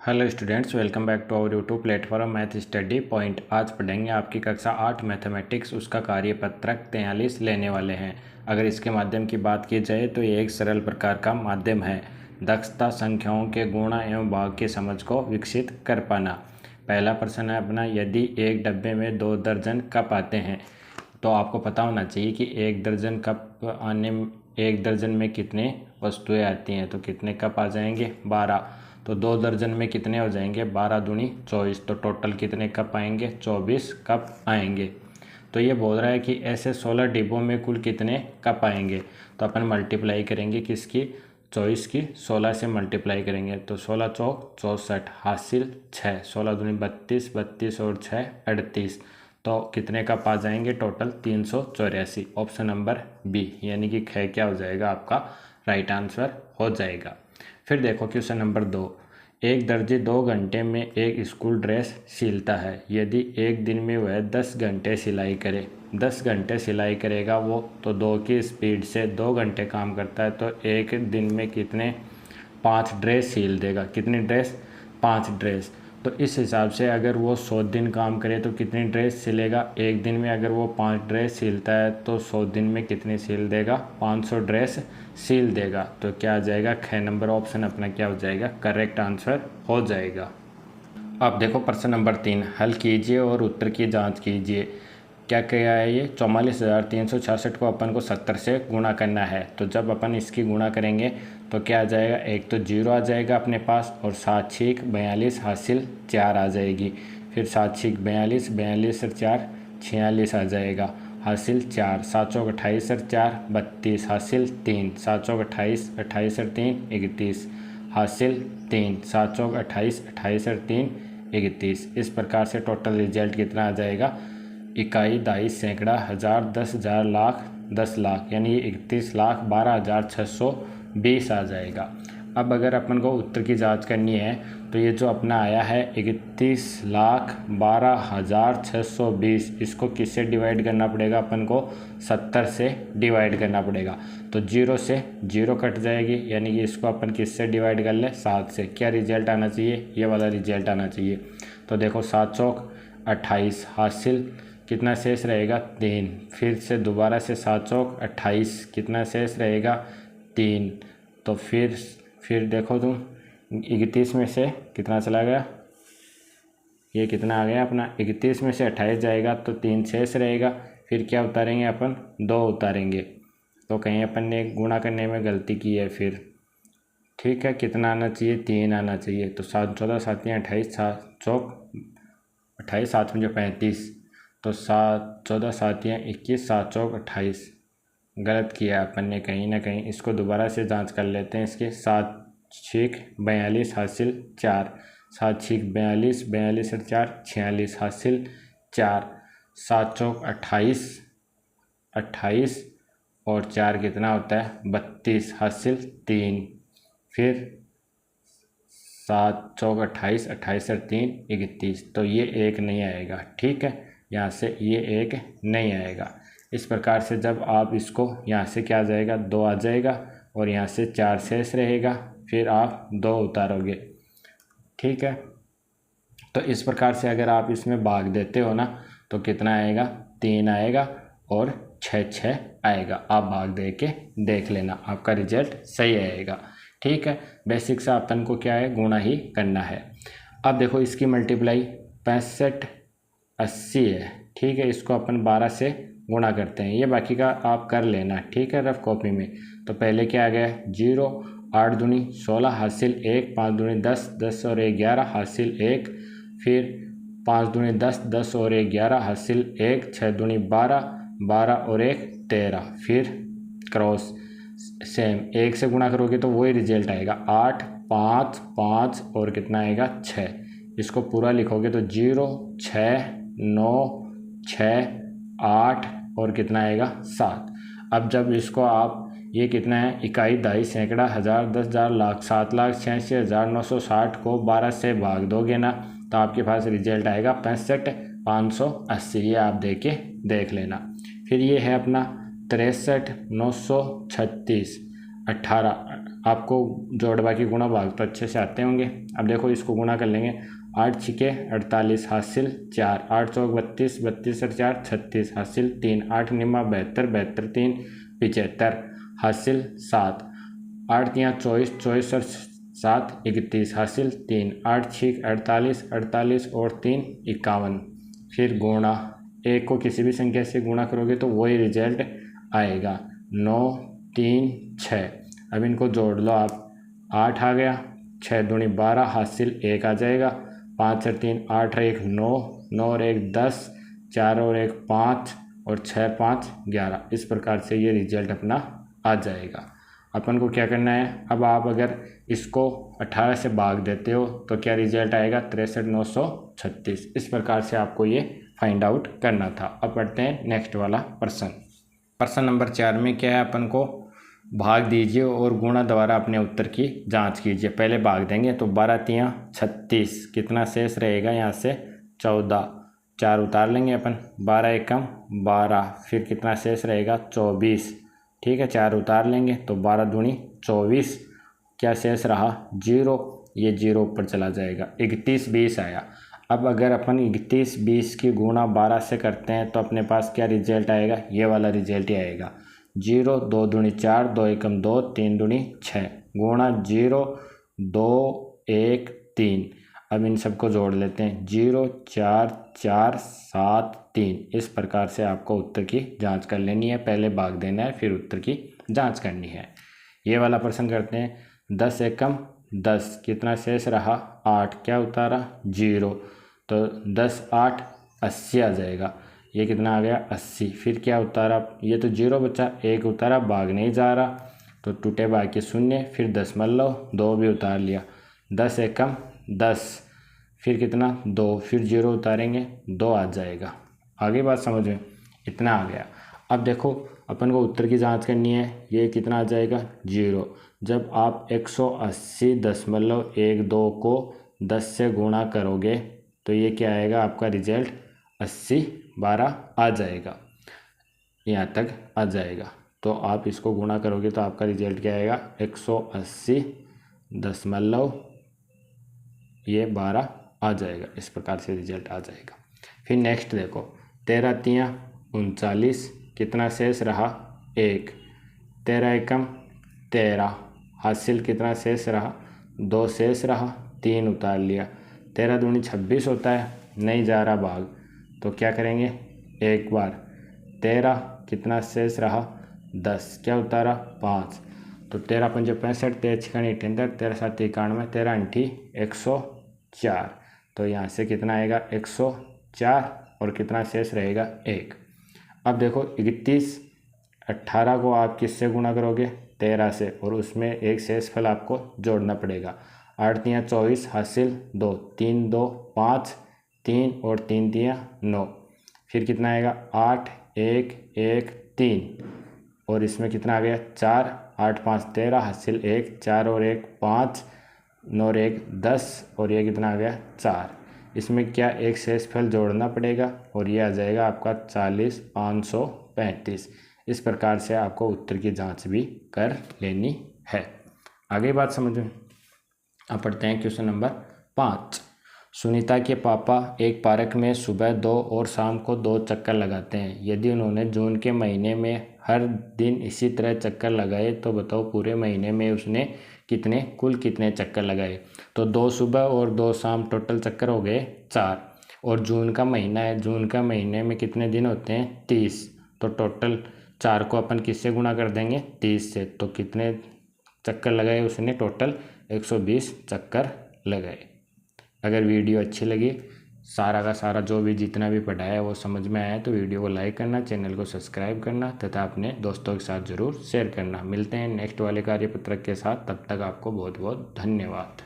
Hello students, welcome back to our YouTube platform math study point. आज पढ़ेंगे आपकी कक्षा 8 मैथमेटिक्स, उसका कार्यपत्रक 43 लेने वाले हैं। अगर इसके माध्यम की बात की जाए तो ये एक सरल प्रकार का माध्यम है। दक्षता संख्याओं के गुणा एवं भाग की समझ को विकसित कर पाना। पहला प्रश्न है अपना, यदि एक डब्बे में 2 दर्जन कप आते हैं तो आपको पता होना चाहिए कि एक दर्जन में कितने वस्तुएं आती हैं। तो कितने कप आ जाएंगे? 12। तो 2 दर्जन में कितने हो जाएंगे? 12 दूनी 24। तो टोटल कितने कप आएंगे? 24 कप आएंगे। तो ये बोल रहा है कि ऐसे 16 डिब्बों में कुल कितने कप आएंगे। तो अपन मल्टीप्लाई करेंगे किसकी? 24 की 16 से मल्टीप्लाई करेंगे। तो 16 चौक 64, हासिल 6, 16 दूनी 32, 32 और 6 38। तो कितने कप आ जाएंगे टोटल? 384। ऑप्शन नंबर बी यानी कि ख क्या हो जाएगा आपका राइट आंसर हो जाएगा। फिर देखो क्वेश्चन नंबर 2। एक दर्जी 2 घंटे में एक स्कूल ड्रेस सिलता है। यदि एक दिन में वह 10 घंटे सिलाई करे, 10 घंटे सिलाई करेगा वो, तो 2 की स्पीड से 2 घंटे काम करता है, तो एक दिन में कितने 5 ड्रेस सिल देगा? कितनी ड्रेस? 5 ड्रेस। तो इस हिसाब से अगर वो 100 दिन काम करे तो कितनी ड्रेस सिलेगा? एक दिन में अगर वो 5 ड्रेस सिलता है तो 100 दिन में कितनी सिल देगा? 500 ड्रेस सिल देगा। तो क्या आ जाएगा? ख नंबर ऑप्शन अपना क्या हो जाएगा? करेक्ट आंसर हो जाएगा। अब देखो प्रश्न नंबर 3, हल कीजिए और उत्तर की जांच कीजिए। क्या क्या है ये? 44,366 को अपन को 70 से गुणा करना है। तो जब अपन इसकी गुणा करेंगे तो क्या आ जाएगा? एक तो 0 आ जाएगा अपने पास, और 7 छीक 42 हासिल 4 आ जाएगी। फिर 7 छीक 42, 42 और 4 46 आ जाएगा, हासिल 4। 7 चौक 28 और 4 32, हासिल 3। 7 चौक 28, 28 और 3 31, हासिल 3। 7 चौक 28, 28 और 3 31। इस प्रकार से टोटल रिजल्ट कितना आ जाएगा? इकाई, दहाई, सैकड़ा, हज़ार, 10,000, लाख, 10 लाख, यानी 31,12,620 आ जाएगा। अब अगर अपन को उत्तर की जांच करनी है तो ये जो अपना आया है 31,12,620, इसको किससे डिवाइड करना पड़ेगा? अपन को 70 से डिवाइड करना पड़ेगा। तो 0 से 0 कट जाएगी, यानी कि इसको अपन किससे डिवाइड कर ले? 7 से। क्या रिजल्ट आना चाहिए? ये वाला रिजल्ट आना चाहिए। तो देखो 7 चौक 28, हासिल कितना शेष रहेगा? 3। फिर से दोबारा से 7 चौक 28, कितना शेष रहेगा? 3। तो फिर देखो तुम 31 में से कितना चला गया? ये कितना आ गया अपना? 31 में से 28 जाएगा तो 3 शेष रहेगा। फिर क्या उतारेंगे अपन? 2 उतारेंगे। तो कहीं अपन ने गुणा करने में गलती की है फिर। ठीक है, कितना आना चाहिए? 3 आना चाहिए। तो 7 14 7 28, 7 चौक 28, 7 में जो 35, तो 7 14 7 21, 7 चौक 28। गलत किया अपन ने कहीं ना कहीं। इसको दोबारा से जांच कर लेते हैं। इसके 7 छीक 42 हासिल 4, 7 छीक 42, 42 और 4 46, हासिल 4। 7 चौक 28, 28 और 4 कितना होता है? 32, हासिल 3। फिर 7 चौक 28, 28 और 3 31। तो ये एक नहीं आएगा। ठीक है, यहाँ से ये एक नहीं आएगा। इस प्रकार से जब आप इसको यहाँ से क्या आ जाएगा? 2 आ जाएगा, और यहाँ से 4 शेष रहेगा। फिर आप 2 उतारोगे। ठीक है, तो इस प्रकार से अगर आप इसमें भाग देते हो ना तो कितना आएगा? 3 आएगा और 6 आएगा। आप भाग दे के देख लेना, आपका रिजल्ट सही आएगा। ठीक है, बेसिक से अपन को क्या है? गुणा ही करना है। अब देखो इसकी मल्टीप्लाई 65 80 है। ठीक है, इसको अपन 12 से गुणा करते हैं। ये बाकी का आप कर लेना, ठीक है, रफ कॉपी में। तो पहले क्या आ गया? 0। 8 दूनी 16, हासिल 1। 5 दूनी 10, 10 और 1 11, हासिल 1। फिर 5 दूनी 10, 10 और 1 11, हासिल 1। 6 दूनी 12, 12 और 1 13। फिर क्रॉस सेम 1 से गुणा करोगे तो वही रिजल्ट आएगा। 8 5 5 और कितना आएगा? 6। इसको पूरा लिखोगे तो 0 6 9 6 8 और कितना आएगा? 7। अब जब इसको आप ये कितना है? इकाई, दहाई, सैकड़ा, हज़ार, 10,000, लाख, 7,86,960 को 12 से भाग दोगे ना तो आपके पास रिजल्ट आएगा 65,580। ये आप देख लेना। फिर ये है अपना 63,936, 18 आपको जोड़ बाकी गुणा भाग तो अच्छे से आते होंगे। अब देखो इसको गुणा कर लेंगे। 8 छिके 48 हासिल 4, 8 चौक 32, 32 और 4 36 हासिल 3, 8 निमा 72, 72 3 75 हासिल 7, 8 तियाँ 24, 24 और 7 31 हासिल 3, 8 छिक 48, 48 और 3 51। फिर गुणा, एक को किसी भी संख्या से गुणा करोगे तो वही रिजल्ट आएगा। 9 3 6। अब इनको जोड़ लो आप। 8 आ गया, 6 दूनी 12 हासिल 1 आ जाएगा। 5 और 3 8 और 1 9, 9 और 1 10, 4 और 1 5 और 6 5 11। इस प्रकार से ये रिजल्ट अपना आ जाएगा। अपन को क्या करना है, अब आप अगर इसको 18 से भाग देते हो तो क्या रिजल्ट आएगा, 63,936। इस प्रकार से आपको ये फाइंड आउट करना था। अब पढ़ते हैं नेक्स्ट वाला प्रश्न नंबर 4 में क्या है, अपन को भाग दीजिए और गुणा द्वारा अपने उत्तर की जांच कीजिए। पहले भाग देंगे तो 12 तियाँ 36, कितना शेष रहेगा यहाँ से 14, 4 उतार लेंगे अपन। 12 एकम 12, फिर कितना शेष रहेगा 24, ठीक है 4 उतार लेंगे तो 12 दूनी 24, क्या शेष रहा 0, ये 0 ऊपर चला जाएगा। 31 20 आया। अब अगर अपन 31 20 की गुणा 12 से करते हैं तो अपने पास क्या रिजल्ट आएगा, ये वाला रिजल्ट ही आएगा। 0 2 दूनी 4, 2 एकम 2, 3 दूनी 6, गुणा 0 2 1 3। अब इन सबको जोड़ लेते हैं। 0 4 4 7 3। इस प्रकार से आपको उत्तर की जांच कर लेनी है। पहले भाग देना है, फिर उत्तर की जांच करनी है। ये वाला प्रश्न करते हैं। 10 एकम 10, कितना शेष रहा 8, क्या उतारा 0, तो 10 8 80 आ जाएगा। ये कितना आ गया 80, फिर क्या उतारा, ये तो 0 बचा, 1 उतारा, भाग नहीं जा रहा तो टूटे भाग के 0, फिर 10 मतलब 2 भी उतार लिया। 10 एकम 10, फिर कितना 2, फिर 0 उतारेंगे 2 आ जाएगा। आगे बात समझ में, इतना आ गया। अब देखो अपन को उत्तर की जांच करनी है। ये कितना आ जाएगा 0। जब आप 180.12 को 10 से गुणा करोगे तो ये क्या आएगा, आपका रिजल्ट 80 12 आ जाएगा। यहाँ तक आ जाएगा। तो आप इसको गुणा करोगे तो आपका रिजल्ट क्या आएगा, 180.12 आ जाएगा। इस प्रकार से रिजल्ट आ जाएगा। फिर नेक्स्ट देखो, 13 तियाँ 39, कितना शेष रहा 1, 13 एकम 13, हासिल कितना शेष रहा 2 शेष रहा, 3 उतार लिया। 13 दूनी 26 होता है, नहीं जा रहा भाग, तो क्या करेंगे एक बार। 13 कितना शेष रहा 10, क्या उतारा 5, तो 13 पंजे 65, 13 छिकानी 78, 13 7 91, 13 अंठी 104। तो यहाँ से कितना आएगा 104 और कितना शेष रहेगा 1। अब देखो 31 18 को आप किससे गुणा करोगे 13 से, और उसमें एक शेष फल आपको जोड़ना पड़ेगा। 8 तियाँ 24 हासिल 2, 3 2 5 3 और 3 तियाँ 9, फिर कितना आएगा 8 1 1 3, और इसमें कितना आ गया 4, 8 5 13 हासिल 1, 4 और 1 5, 9 और 1 10, और ये कितना आ गया 4। इसमें क्या एक शेष फल जोड़ना पड़ेगा और ये आ जाएगा आपका 40 535। इस प्रकार से आपको उत्तर की जांच भी कर लेनी है। आगे बात समझ में। अब पढ़ते हैं क्वेश्चन नंबर 5। सुनीता के पापा एक पार्क में सुबह 2 और शाम को 2 चक्कर लगाते हैं। यदि उन्होंने जून के महीने में हर दिन इसी तरह चक्कर लगाए तो बताओ पूरे महीने में उसने कुल कितने चक्कर लगाए। तो 2 सुबह और 2 शाम, टोटल चक्कर हो गए 4। और जून का महीना है, जून का महीने में कितने दिन होते हैं 30, तो टोटल 4 को अपन किससे गुणा कर देंगे 30 से, तो कितने चक्कर लगाए उसने, टोटल 120 चक्कर लगाए। अगर वीडियो अच्छी लगी, सारा का सारा जो भी जितना भी पढ़ाया है वो समझ में आया तो वीडियो को लाइक करना, चैनल को सब्सक्राइब करना तथा अपने दोस्तों के साथ ज़रूर शेयर करना। मिलते हैं नेक्स्ट वाले कार्यपत्रक के साथ, तब तक आपको बहुत बहुत धन्यवाद।